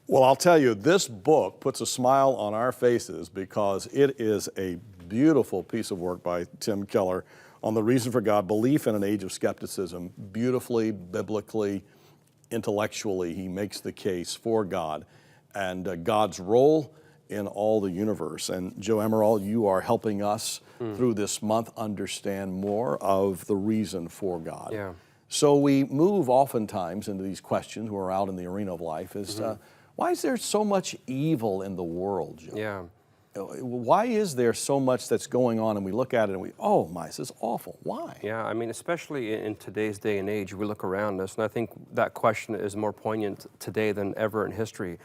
Well, I'll tell you, this book puts a smile on our faces because it is a beautiful piece of work by Tim Keller on the reason for God, belief in an age of skepticism. Beautifully, biblically, intellectually, he makes the case for God and God's role in all the universe. And Joe Amaral, you are helping us through this month understand more of the reason for God. Yeah. So we move oftentimes into these questions when we're out in the arena of life is, why is there so much evil in the world, Joe? Yeah. Why is there so much that's going on and we look at it and we, oh my, this is awful. Why? Yeah, I mean, especially in today's day and age, we look around us, and I think that question is more poignant today than ever in history.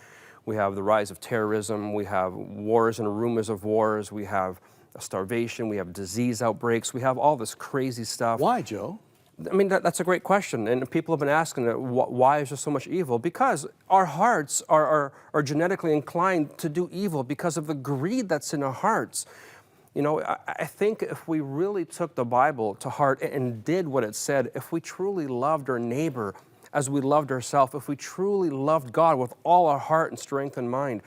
We have the rise of terrorism, we have wars and rumors of wars, we have starvation, we have disease outbreaks, we have all this crazy stuff. Why, Joe? I mean, that's a great question, and people have been asking, why is there so much evil? Because our hearts are genetically inclined to do evil because of the greed that's in our hearts. You know, I think if we really took the Bible to heart and did what it said, if we truly loved our neighbor as we loved ourselves, if we truly loved God with all our heart and strength and mind,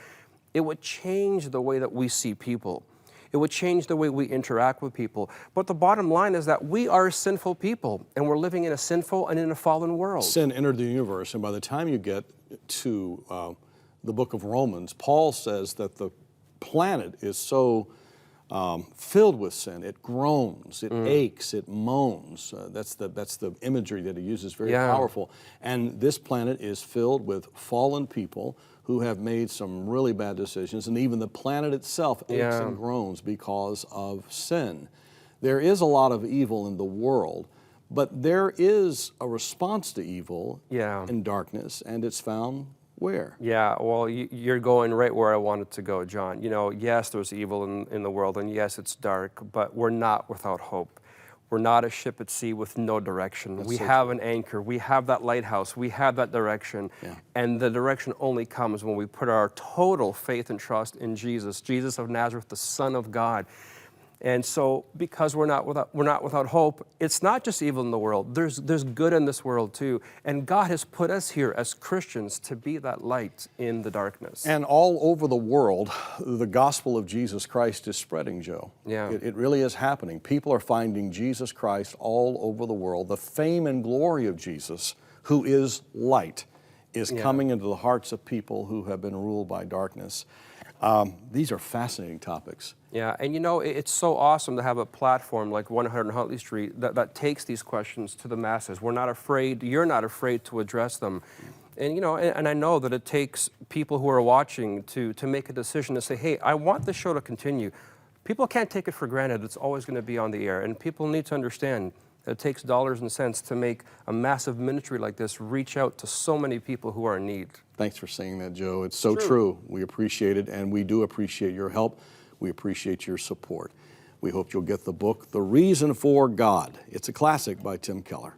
it would change the way that we see people. It would change the way we interact with people. But the bottom line is that we are sinful people, and we're living in a sinful and in a fallen world. Sin entered the universe, and by the time you get to the book of Romans, Paul says that the planet is so filled with sin. It groans, it aches, it moans. That's the imagery that he uses, very powerful. And this planet is filled with fallen people who have made some really bad decisions, and even the planet itself aches and groans because of sin. There is a lot of evil in the world, but there is a response to evil in darkness, and it's found where? Yeah, well, you're going right where I wanted to go, John. You know, yes, there's evil in the world, and yes, it's dark, but we're not without hope. We're not a ship at sea with no direction. We have an anchor. We have that lighthouse. We have that direction. And the direction only comes when we put our total faith and trust in Jesus, Jesus of Nazareth, the Son of God. And so, because we're not without hope, it's not just evil in the world. There's good in this world too. And God has put us here as Christians to be that light in the darkness. And all over the world, the gospel of Jesus Christ is spreading, Joe. Yeah. It really is happening. People are finding Jesus Christ all over the world. The fame and glory of Jesus, who is light, is coming into the hearts of people who have been ruled by darkness. These are fascinating topics. Yeah, and you know, it's so awesome to have a platform like 100 Huntley Street that takes these questions to the masses. We're not afraid, you're not afraid to address them. And you know, and I know that it takes people who are watching to make a decision to say, hey, I want this show to continue. People can't take it for granted. It's always going to be on the air, and people need to understand that it takes dollars and cents to make a massive ministry like this reach out to so many people who are in need. Thanks for saying that, Joe. It's so true. We appreciate it, and we do appreciate your help. We appreciate your support. We hope you'll get the book, The Reason for God. It's a classic by Tim Keller.